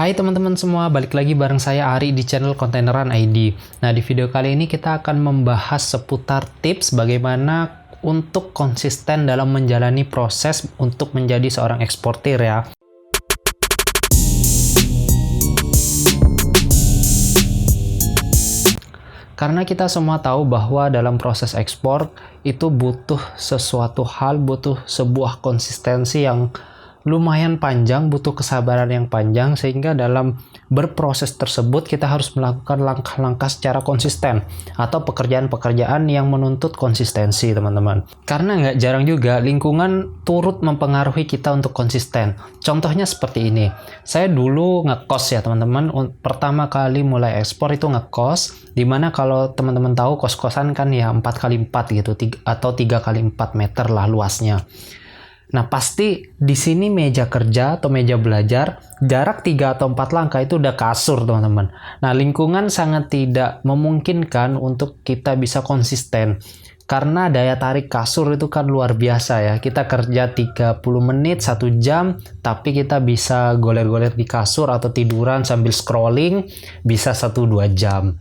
Hai teman-teman semua, balik lagi bareng saya Ari di channel Kontaineran ID. Nah, di video kali ini kita akan membahas seputar tips bagaimana untuk konsisten dalam menjalani proses untuk menjadi seorang eksportir ya. Karena kita semua tahu bahwa dalam proses ekspor itu butuh sesuatu hal, butuh sebuah konsistensi yang lumayan panjang, butuh kesabaran yang panjang, sehingga dalam berproses tersebut kita harus melakukan langkah-langkah secara konsisten atau pekerjaan-pekerjaan yang menuntut konsistensi, teman-teman. Karena nggak jarang juga lingkungan turut mempengaruhi kita untuk konsisten. Contohnya seperti ini. Saya dulu ngekos ya, teman-teman. Pertama kali mulai ekspor itu ngekos, dimana kalau teman-teman tahu kos-kosan kan ya 4x4 gitu, atau 3x4 meter lah luasnya. Nah, pasti di sini meja kerja atau meja belajar, jarak 3 atau 4 langkah itu udah kasur, teman-teman. Nah, lingkungan sangat tidak memungkinkan untuk kita bisa konsisten. Karena daya tarik kasur itu kan luar biasa ya. Kita kerja 30 menit, 1 jam, tapi kita bisa goler-goler di kasur atau tiduran sambil scrolling, bisa 1-2 jam.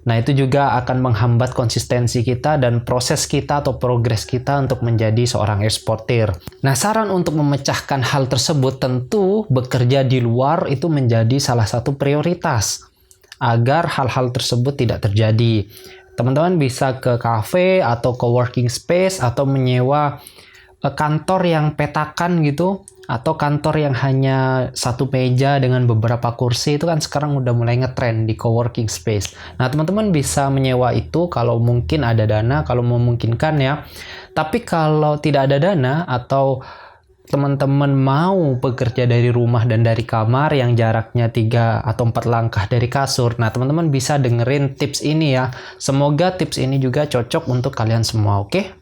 Nah, itu juga akan menghambat konsistensi kita dan proses kita atau progres kita untuk menjadi seorang eksportir. Nah, saran untuk memecahkan hal tersebut tentu bekerja di luar itu menjadi salah satu prioritas agar hal-hal tersebut tidak terjadi. Teman-teman bisa ke cafe atau ke working space atau menyewa kantor yang petakan gitu, atau kantor yang hanya satu meja dengan beberapa kursi. Itu kan sekarang udah mulai ngetren di coworking space. Nah, teman-teman bisa menyewa itu kalau mungkin ada dana, kalau memungkinkan ya. Tapi kalau tidak ada dana atau teman-teman mau bekerja dari rumah dan dari kamar yang jaraknya 3 atau 4 langkah dari kasur, nah teman-teman bisa dengerin tips ini ya. Semoga tips ini juga cocok untuk kalian semua, oke?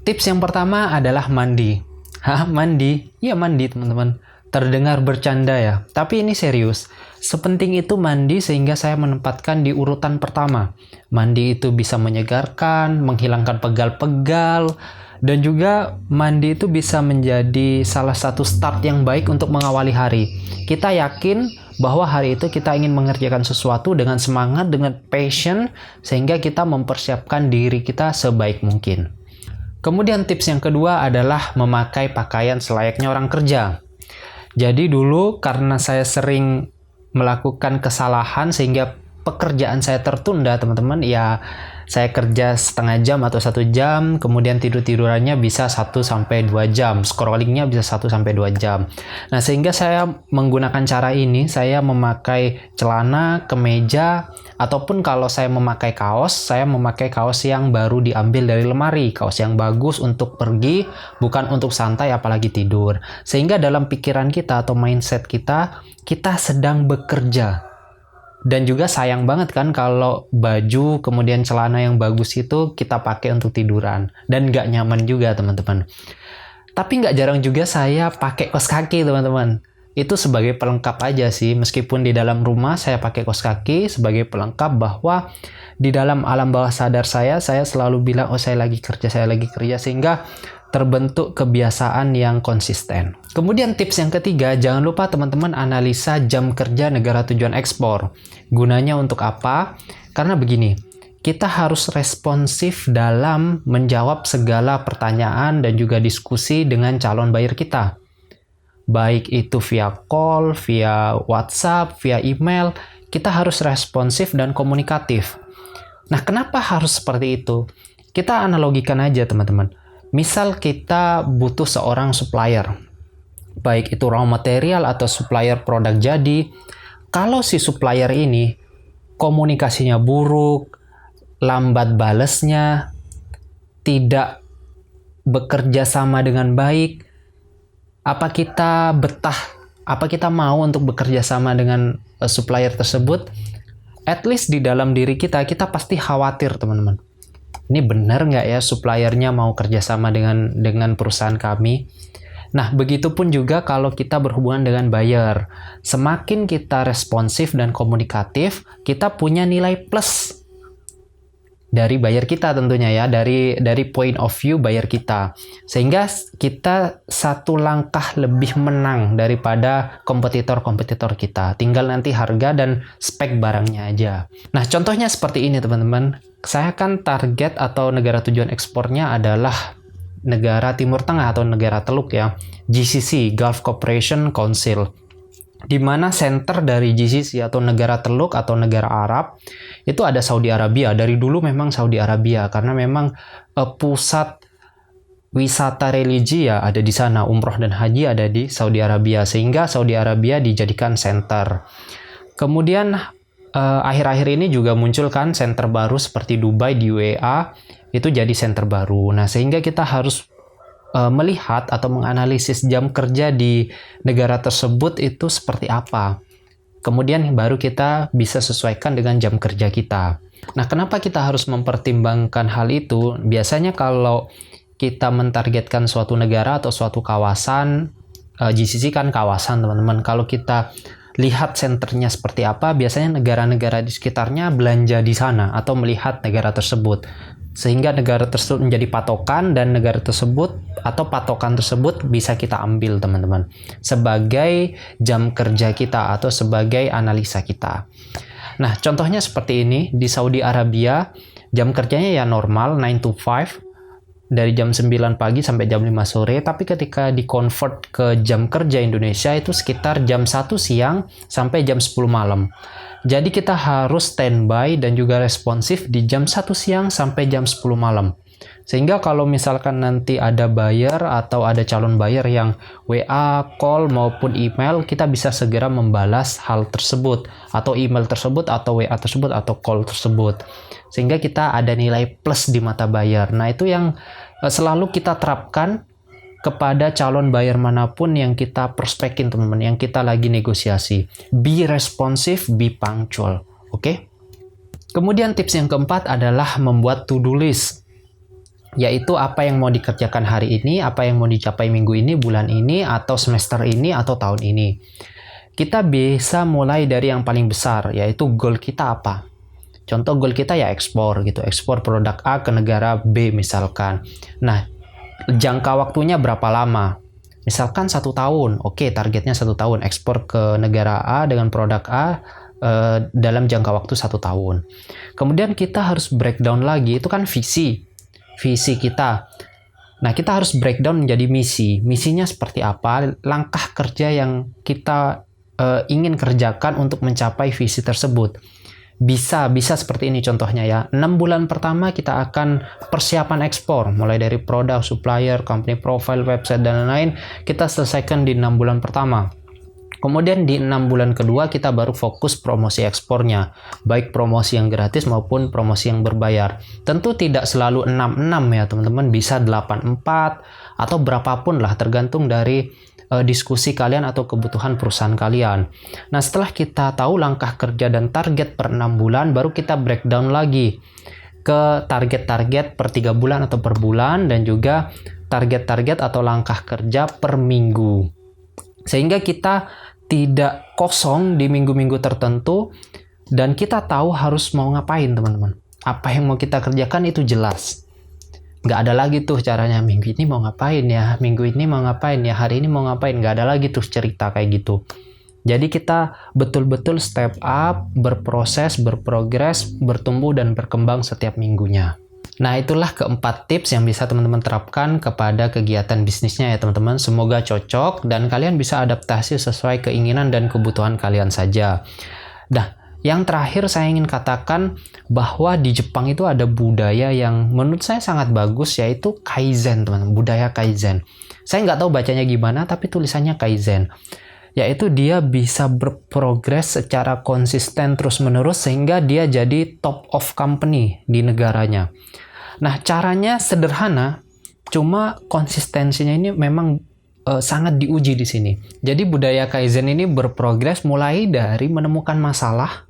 Tips yang pertama adalah mandi. Hah, mandi? Iya, mandi, teman-teman. Terdengar bercanda ya, tapi ini serius. Sepenting itu mandi sehingga saya menempatkan di urutan pertama. Mandi itu bisa menyegarkan, menghilangkan pegal-pegal, dan juga mandi itu bisa menjadi salah satu start yang baik untuk mengawali hari. Kita yakin bahwa hari itu kita ingin mengerjakan sesuatu dengan semangat, dengan passion, sehingga kita mempersiapkan diri kita sebaik mungkin. Kemudian tips yang kedua adalah memakai pakaian selayaknya orang kerja. Jadi dulu karena saya sering melakukan kesalahan sehingga pekerjaan saya tertunda, teman-teman. Ya, saya kerja setengah jam atau 1 jam, kemudian tidur-tidurannya bisa 1-2 jam, scrollingnya bisa 1-2 jam. Nah, sehingga saya menggunakan cara ini, saya memakai celana, kemeja, ataupun kalau saya memakai kaos, saya memakai kaos yang baru diambil dari lemari, kaos yang bagus untuk pergi, bukan untuk santai apalagi tidur. Sehingga dalam pikiran kita atau mindset kita, kita sedang bekerja. Dan juga sayang banget kan kalau baju kemudian celana yang bagus itu kita pakai untuk tiduran. Dan nggak nyaman juga, teman-teman. Tapi nggak jarang juga saya pakai kaos kaki, teman-teman. Itu sebagai pelengkap aja sih. Meskipun di dalam rumah saya pakai kaos kaki sebagai pelengkap bahwa di dalam alam bawah sadar saya selalu bilang, oh saya lagi kerja. Sehingga terbentuk kebiasaan yang konsisten. Kemudian tips yang ketiga, jangan lupa teman-teman analisa jam kerja negara tujuan ekspor. Gunanya untuk apa? Karena begini, kita harus responsif dalam menjawab segala pertanyaan dan juga diskusi dengan calon buyer kita. Baik itu via call, via WhatsApp, via email, kita harus responsif dan komunikatif. Nah, kenapa harus seperti itu? Kita analogikan aja, teman-teman. Misal kita butuh seorang supplier, baik itu raw material atau supplier produk jadi. Kalau si supplier ini komunikasinya buruk, lambat balesnya, tidak bekerja sama dengan baik, apa kita betah? Apa kita mau untuk bekerja sama dengan supplier tersebut? At least di dalam diri kita pasti khawatir, teman-teman. Ini benar nggak ya suppliernya mau kerjasama dengan perusahaan kami? Nah, begitupun juga kalau kita berhubungan dengan buyer. Semakin kita responsif dan komunikatif, kita punya nilai plus dari buyer kita tentunya ya, dari point of view buyer kita. Sehingga kita satu langkah lebih menang daripada kompetitor-kompetitor kita. Tinggal nanti harga dan spek barangnya aja. Nah, contohnya seperti ini teman-teman. Saya kan target atau negara tujuan ekspornya adalah negara Timur Tengah atau negara Teluk ya. GCC, Gulf Cooperation Council. Di mana center dari GCC atau negara Teluk atau negara Arab itu ada Saudi Arabia. Dari dulu memang Saudi Arabia karena memang pusat wisata religi ya ada di sana, umroh dan haji ada di Saudi Arabia, sehingga Saudi Arabia dijadikan center. Kemudian akhir-akhir ini juga muncul kan center baru seperti Dubai di UEA, itu jadi center baru. Nah, sehingga kita harus melihat atau menganalisis jam kerja di negara tersebut itu seperti apa. Kemudian baru kita bisa sesuaikan dengan jam kerja kita. Nah, kenapa kita harus mempertimbangkan hal itu? Biasanya kalau kita mentargetkan suatu negara atau suatu kawasan, GCC kan kawasan teman-teman. Kalau kita lihat senternya seperti apa, biasanya negara-negara di sekitarnya belanja di sana atau melihat negara tersebut. Sehingga negara tersebut menjadi patokan dan negara tersebut atau patokan tersebut bisa kita ambil teman-teman sebagai jam kerja kita atau sebagai analisa kita. Nah, contohnya seperti ini di Saudi Arabia jam kerjanya ya normal 9 to 5 dari jam 9 pagi sampai jam 5 sore, tapi ketika di-convert ke jam kerja Indonesia itu sekitar jam 1 siang sampai jam 10 malam. Jadi kita harus standby dan juga responsif di jam 1 siang sampai jam 10 malam. Sehingga kalau misalkan nanti ada buyer atau ada calon buyer yang WA, call maupun email, kita bisa segera membalas hal tersebut atau email tersebut atau WA tersebut atau call tersebut. Sehingga kita ada nilai plus di mata buyer. Nah, itu yang selalu kita terapkan kepada calon buyer manapun yang kita prospekin teman-teman, yang kita lagi negosiasi. Be responsive, be punctual. Oke? Kemudian tips yang keempat adalah membuat to-do list. Yaitu apa yang mau dikerjakan hari ini, apa yang mau dicapai minggu ini, bulan ini, atau semester ini, atau tahun ini. Kita bisa mulai dari yang paling besar, yaitu goal kita apa. Contoh goal kita ya ekspor gitu, ekspor produk A ke negara B misalkan. Nah, jangka waktunya berapa lama? Misalkan 1 tahun. Oke, targetnya 1 tahun. Ekspor ke negara A dengan produk A dalam jangka waktu 1 tahun. Kemudian kita harus breakdown lagi. Itu kan visi kita. Nah, kita harus breakdown menjadi misi. Misinya seperti apa? Langkah kerja yang kita ingin kerjakan untuk mencapai visi tersebut. Bisa seperti ini contohnya ya. 6 bulan pertama kita akan persiapan ekspor. Mulai dari produk, supplier, company profile, website, dan lain-lain. Kita selesaikan di 6 bulan pertama. Kemudian di 6 bulan kedua kita baru fokus promosi ekspornya. Baik promosi yang gratis maupun promosi yang berbayar. Tentu tidak selalu 6-6 ya teman-teman. Bisa 8-4 atau berapapun lah tergantung dari diskusi kalian atau kebutuhan perusahaan kalian. Nah, setelah kita tahu langkah kerja dan target per 6 bulan, baru kita breakdown lagi ke target-target per 3 bulan atau per bulan, dan juga target-target atau langkah kerja per minggu. Sehingga kita tidak kosong di minggu-minggu tertentu, dan kita tahu harus mau ngapain teman-teman. Apa yang mau kita kerjakan itu jelas. Nggak ada lagi tuh caranya minggu ini mau ngapain ya, minggu ini mau ngapain ya, hari ini mau ngapain. Nggak ada lagi tuh cerita kayak gitu. Jadi kita betul-betul step up, berproses, berprogres, bertumbuh dan berkembang setiap minggunya. Nah, itulah keempat tips yang bisa teman-teman terapkan kepada kegiatan bisnisnya ya teman-teman. Semoga cocok dan kalian bisa adaptasi sesuai keinginan dan kebutuhan kalian saja. Nah, yang terakhir saya ingin katakan bahwa di Jepang itu ada budaya yang menurut saya sangat bagus, yaitu Kaizen teman-teman, budaya Kaizen. Saya nggak tahu bacanya gimana, tapi tulisannya Kaizen. Yaitu dia bisa berprogres secara konsisten terus-menerus sehingga dia jadi top of company di negaranya. Nah, caranya sederhana, cuma konsistensinya ini memang sangat diuji di sini. Jadi budaya Kaizen ini berprogres mulai dari menemukan masalah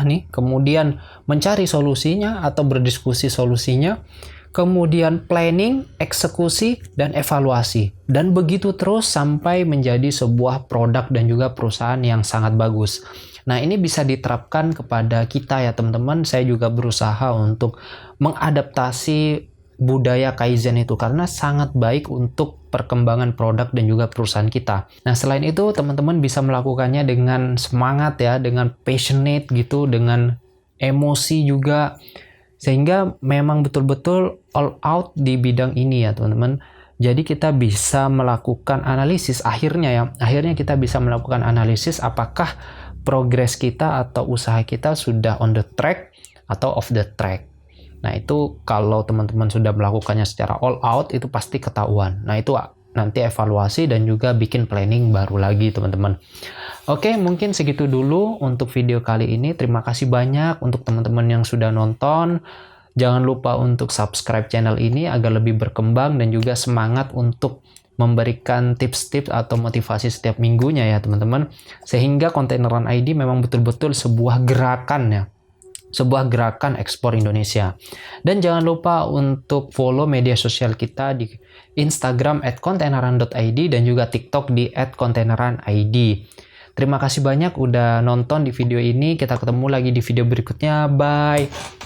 nih, kemudian mencari solusinya atau berdiskusi solusinya, kemudian planning, eksekusi, dan evaluasi. Dan begitu terus sampai menjadi sebuah produk dan juga perusahaan yang sangat bagus. Nah, ini bisa diterapkan kepada kita ya teman-teman. Saya juga berusaha untuk mengadaptasi budaya Kaizen itu karena sangat baik untuk perkembangan produk dan juga perusahaan kita. Nah, selain itu teman-teman bisa melakukannya dengan semangat ya, dengan passionate gitu, dengan emosi juga. Sehingga memang betul-betul all out di bidang ini ya teman-teman. Jadi kita bisa melakukan analisis akhirnya kita bisa melakukan analisis apakah progres kita atau usaha kita sudah on the track atau off the track. Nah, itu kalau teman-teman sudah melakukannya secara all out itu pasti ketahuan. Nah, itu nanti evaluasi dan juga bikin planning baru lagi teman-teman. Oke, mungkin segitu dulu untuk video kali ini. Terima kasih banyak untuk teman-teman yang sudah nonton. Jangan lupa untuk subscribe channel ini agar lebih berkembang dan juga semangat untuk memberikan tips-tips atau motivasi setiap minggunya ya teman-teman. Sehingga Containeran ID memang betul-betul sebuah gerakan ya. Sebuah gerakan ekspor Indonesia. Dan jangan lupa untuk follow media sosial kita di Instagram @containeran.id dan juga TikTok di @containeranid. Terima kasih banyak udah nonton di video ini. Kita ketemu lagi di video berikutnya. Bye!